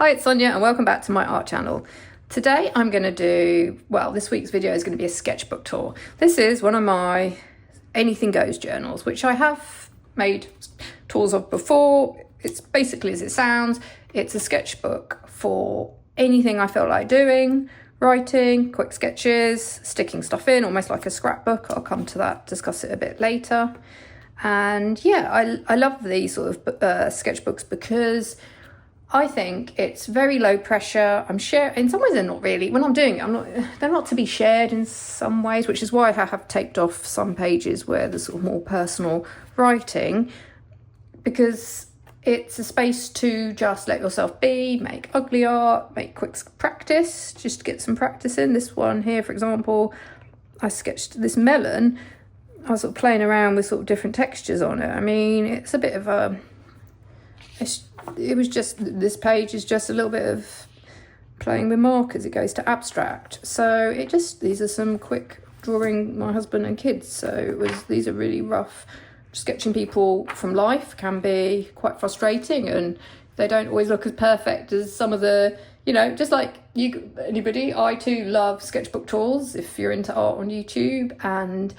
Hi, it's Sonia and welcome back to my art channel. Today I'm going to do, well, this week's video is going to be a sketchbook tour. This is one of my anything goes journals, which I have made tours of before. It's basically as it sounds. It's a sketchbook for anything I feel like doing, writing, quick sketches, sticking stuff in, almost like a scrapbook. I'll come to that, discuss it a bit later. And yeah, I love these sort of sketchbooks because I think it's very low pressure. I'm sharing, in some ways they're not really, when I'm doing it, they're not to be shared in some ways, which is why I have taped off some pages where there's sort of more personal writing, because it's a space to just let yourself be, make ugly art, make quick practice, just to get some practice in. This one here, for example, I sketched this melon. I was sort of playing around with sort of different textures on it. I mean, it's a bit of a, it was just, this page is just a little bit of playing with markers. It goes to abstract. So it just, these are some quick drawing my husband and kids. So these are really rough. Sketching people from life can be quite frustrating, and they don't always look as perfect as some of the, you know, just like anybody. I too love sketchbook tours if you're into art on YouTube. And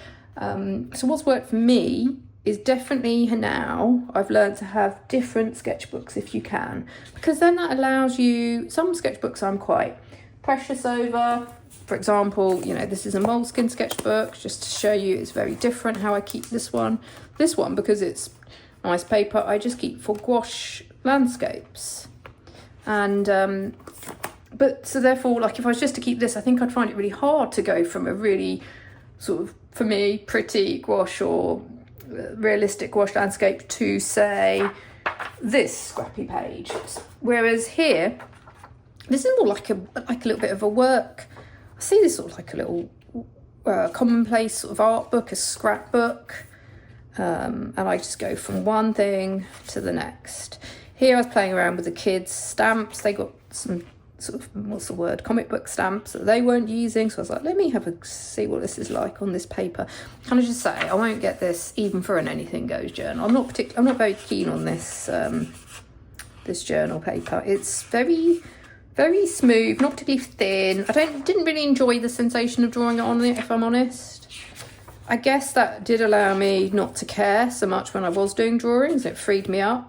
so what's worked for me is definitely now I've learned to have different sketchbooks if you can, because then that allows you, some sketchbooks I'm quite precious over. For example, you know, this is a moleskin sketchbook, just to show you it's very different how I keep this one. This one, because it's nice paper, I just keep for gouache landscapes. And but so therefore, like if I was just to keep this, I think I'd find it really hard to go from a really sort of, for me, pretty gouache or realistic gouache landscape to, say, this scrappy page. Whereas here, this is more like a little bit of a work. I see this sort of like a little commonplace sort of art book, a scrapbook, and I just go from one thing to the next. Here I was playing around with the kids' stamps. They got some sort of, what's the word, comic book stamps that they weren't using, so I was like, let me see what this is like on this paper. Can I just say, I won't get this even for an anything goes journal. I'm not very keen on this this journal paper. It's very smooth, not particularly thin. I didn't really enjoy the sensation of drawing it on it, if I'm honest. I guess that did allow me not to care so much when I was doing drawings. It freed me up.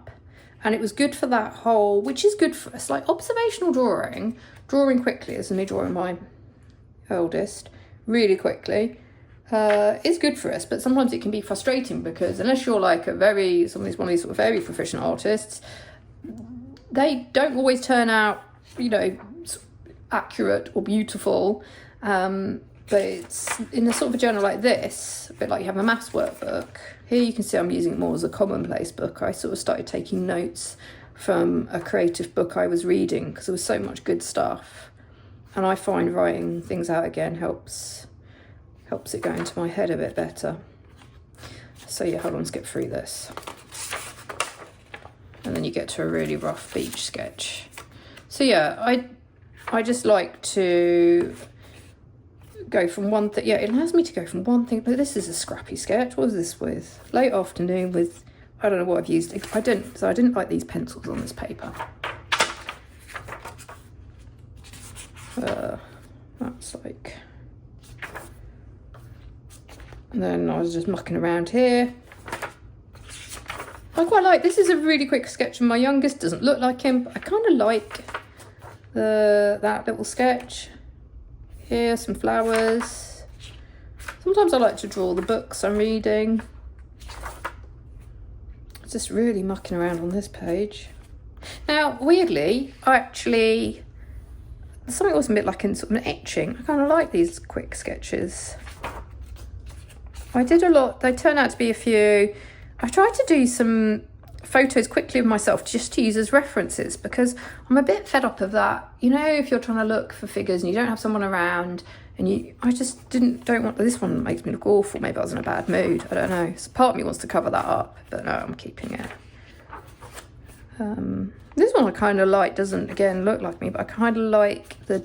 And it was good for that whole, which is good for us, like observational drawing quickly, as me drawing my eldest really quickly, is good for us. But sometimes it can be frustrating because unless you're like one of these sort of very proficient artists, they don't always turn out, you know, accurate or beautiful. But it's in a sort of a journal like this, a bit like you have a maths workbook. Here you can see I'm using it more as a commonplace book. I sort of started taking notes from a creative book I was reading because there was so much good stuff. And I find writing things out again helps it go into my head a bit better. So yeah, hold on, let's get through this. And then you get to a really rough beach sketch. So yeah, I just like to go from one thing. Yeah, it allows me to go from one thing, but this is a scrappy sketch. What was this with? Late afternoon with, I don't know what I've used. I didn't like these pencils on this paper. That's like, and then I was just mucking around here. I quite like, this is a really quick sketch of my youngest. Doesn't look like him, but I kind of like that little sketch. Here, some flowers. Sometimes I like to draw the books I'm reading. Just really mucking around on this page. Now, weirdly, something was a bit like in sort of an etching. I kind of like these quick sketches. I did a lot. They turned out to be a few. I tried to do some photos quickly of myself just to use as references, because I'm a bit fed up of that. You know, if you're trying to look for figures and you don't have someone around, and I just don't want, this one makes me look awful. Maybe I was in a bad mood, I don't know. So part of me wants to cover that up, but no, I'm keeping it. This one I kind of like, doesn't again look like me, but I kind of like the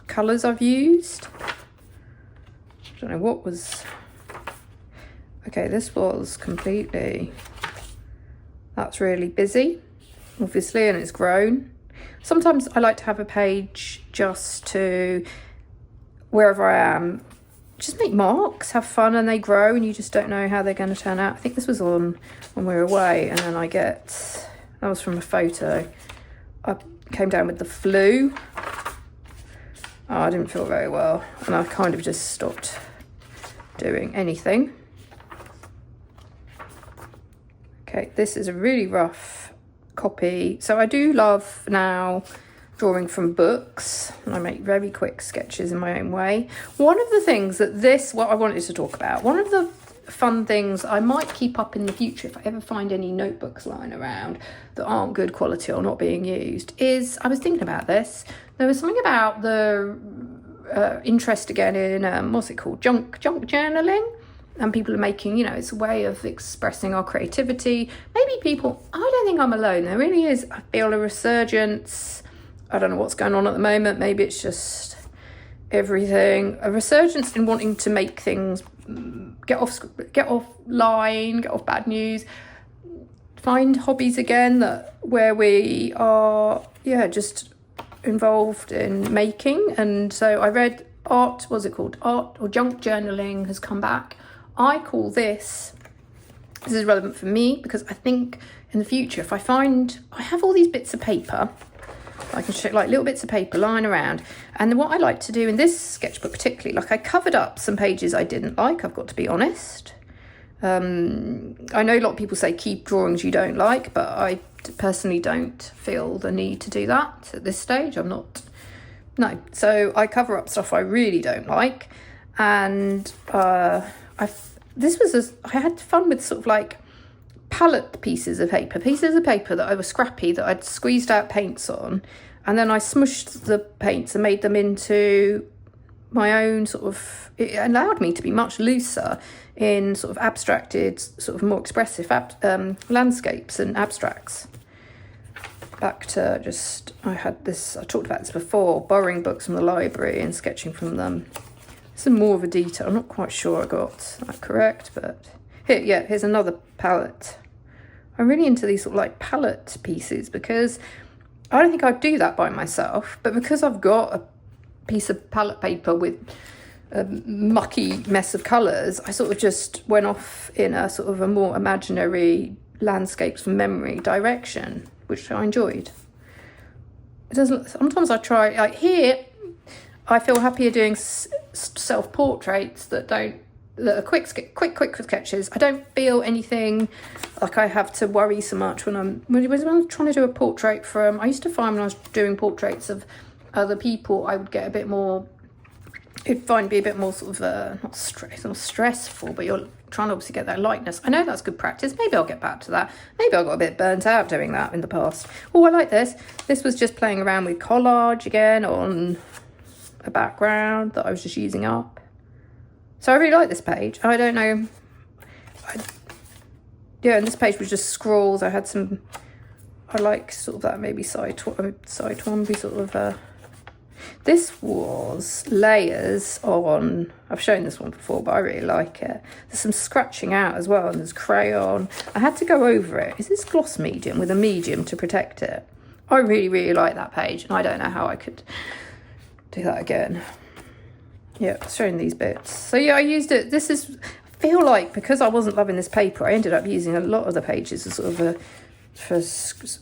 colours I've used. I don't know what was, okay, this was completely, that's really busy, obviously, and it's grown. Sometimes I like to have a page just to, wherever I am, just make marks, have fun, and they grow, and you just don't know how they're going to turn out. I think this was on when we were away, and then that was from a photo. I came down with the flu. Oh, I didn't feel very well, and I kind of just stopped doing anything. Okay, this is a really rough copy. So I do love now drawing from books, and I make very quick sketches in my own way. One of the things what I wanted to talk about, one of the fun things I might keep up in the future if I ever find any notebooks lying around that aren't good quality or not being used, is, I was thinking about this, there was something about the interest again in, what's it called, junk journaling. And people are making, it's a way of expressing our creativity. Maybe people, I don't think I'm alone. There really is, I feel, a resurgence. I don't know what's going on at the moment. Maybe it's just everything. A resurgence in wanting to make things, get offline, get off bad news, find hobbies again where we are, just involved in making. And so I read art or junk journaling has come back. I call this is relevant for me because I think in the future, if I have all these bits of paper, I can show like little bits of paper lying around. And what I like to do in this sketchbook particularly, like I covered up some pages I didn't like, I've got to be honest. I know a lot of people say keep drawings you don't like, but I personally don't feel the need to do that at this stage. So I cover up stuff I really don't like. And I had fun with sort of like palette pieces of paper that I was scrappy, that I'd squeezed out paints on, and then I smushed the paints and made them into my own it allowed me to be much looser in sort of abstracted, sort of more expressive landscapes and abstracts. Back to I talked about this before, borrowing books from the library and sketching from them. Some more of a detail. I'm not quite sure I got that correct, but here's another palette. I'm really into these sort of like palette pieces because I don't think I'd do that by myself, but because I've got a piece of palette paper with a mucky mess of colours, I sort of just went off in a sort of a more imaginary landscapes from memory direction, which I enjoyed. Sometimes I try, like here, I feel happier doing self-portraits that are quick sketches. I don't feel anything like I have to worry so much when I'm trying to do a portrait from. I used to find when I was doing portraits of other people, I would get a bit more. It'd be a bit more sort of not stressful, but you're trying to obviously get that lightness. I know that's good practice. Maybe I'll get back to that. Maybe I got a bit burnt out doing that in the past. Oh, I like this. This was just playing around with collage again on a background that I was just using up. So I really like this page. I don't know. And this page was just scrolls. I like sort of that maybe side one be sort of this was layers on, I've shown this one before, but I really like it. There's some scratching out as well, and there's crayon. I had to go over it. Is this gloss medium with a medium to protect it? I really, really like that page, and I don't know how I could do that again. Showing these bits. So I used it. I feel like because I wasn't loving this paper, I ended up using a lot of the pages as sort of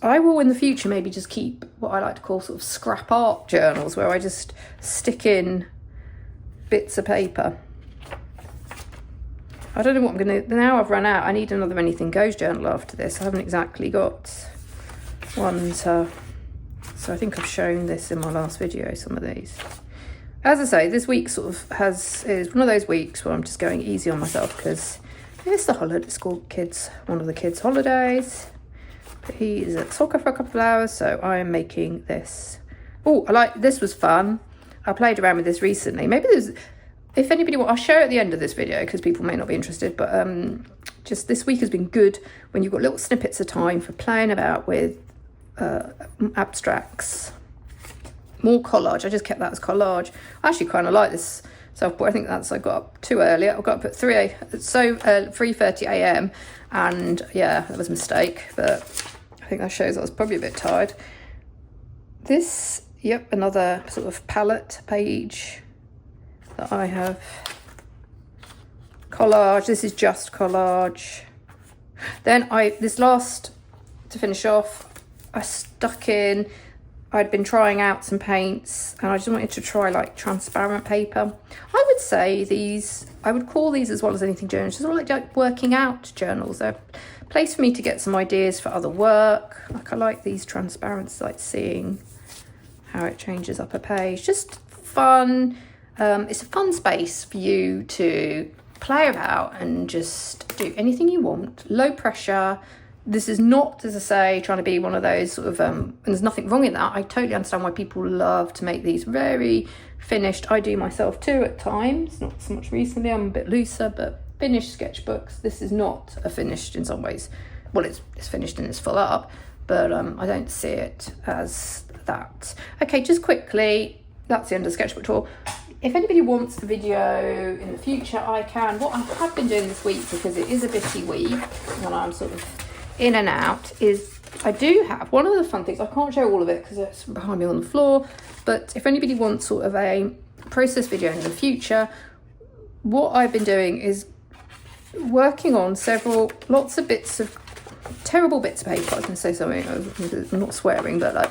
I will in the future maybe just keep what I like to call sort of scrap art journals, where I just stick in bits of paper. I don't know what I'm going to... Now I've run out. I need another Anything Goes journal after this. I haven't exactly got one to... So I think I've shown this in my last video, some of these. As I say, this week sort of is one of those weeks where I'm just going easy on myself because it's the holiday school kids, one of the kids' holidays. He is at soccer for a couple of hours, so I am making this. Oh, this was fun. I played around with this recently. Maybe if anybody wants, I'll show at the end of this video because people may not be interested, but just this week has been good when you've got little snippets of time for playing about with abstracts. More collage. I just kept that as collage. I actually kind of like this self-portrait. I think I got up too early. I got up at 3:30 a.m. and that was a mistake, but I think that shows I was probably a bit tired. this, yep, another sort of palette page that I have. Collage, this is just collage. Then to finish off, I stuck in, I'd been trying out some paints and I just wanted to try like transparent paper. I would say I would call these as well as anything journals, just like working out journals. They're a place for me to get some ideas for other work. Like I like these transparents, like seeing how it changes up a page. Just fun. It's a fun space for you to play about and just do anything you want. Low pressure. This is not, as I say, trying to be one of those sort of, and there's nothing wrong in that. I totally understand why people love to make these very finished. I do myself too at times, not so much recently, I'm a bit looser, but finished sketchbooks. This is not a finished in some ways. Well, it's finished and it's full up, but I don't see it as that. Okay, just quickly, that's the end of the sketchbook tour. If anybody wants the video in the future, I can. What I have been doing this week, because it is a busy week and I'm sort of in and out, is I do have one of the fun things. I can't show all of it because it's behind me on the floor, but if anybody wants sort of a process video in the future, what I've been doing is working on lots of bits of terrible bits of paper. I was going to say something, I'm not swearing, but like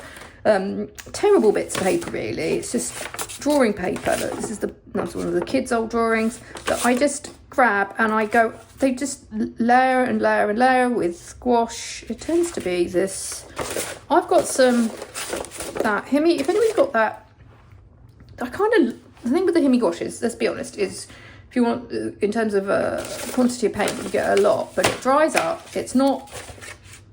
terrible bits of paper really. It's just drawing paper. That's one of the kids' old drawings that I just grab and they just layer and layer and layer with gouache. It tends to be this. I've got that Himi, if anybody's got that, the thing with the Himi gouache is, let's be honest, is if you want, in terms of quantity of paint, you get a lot, but it dries up. It's not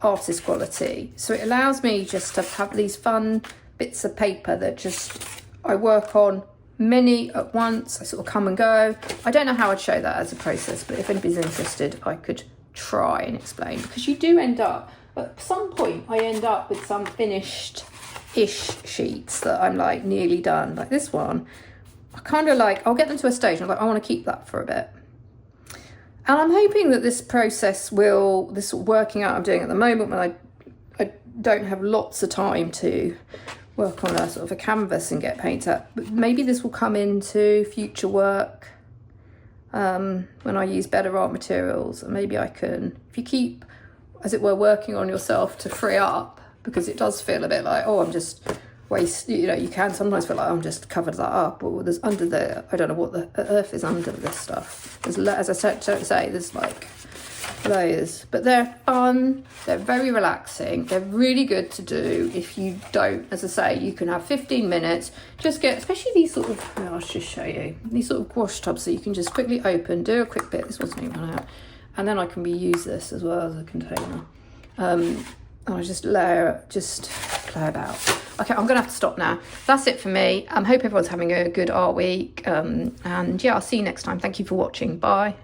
artist quality, so it allows me just to have these fun bits of paper that I work on many at once. I sort of come and go. I don't know how I'd show that as a process, but if anybody's interested, I could try and explain, because you do end up, at some point I end up with some finished-ish sheets that I'm like nearly done, like this one. I kind of like, I'll get them to a stage and I'm like, I want to keep that for a bit. And I'm hoping that this process this working out I'm doing at the moment, when I don't have lots of time to work on a sort of a canvas and get paint up, but maybe this will come into future work when I use better art materials. And maybe I can, if you keep, as it were, working on yourself to free up, because it does feel a bit like, oh, I'm just you can sometimes feel like I'm just covered that up, or there's I don't know what the earth is under this stuff. There's, as I say, there's like layers, but they're fun, they're very relaxing, they're really good to do if you don't, as I say, you can have 15 minutes, just get, especially these sort of, I'll just show you, these sort of gouache tubs that you can just quickly open, do a quick bit, this wasn't even out, and then I can reuse this as well as a container. And I just play about. Okay, I'm gonna have to stop now. That's it for me. I hope everyone's having a good art week. And yeah, I'll see you next time. Thank you for watching. Bye.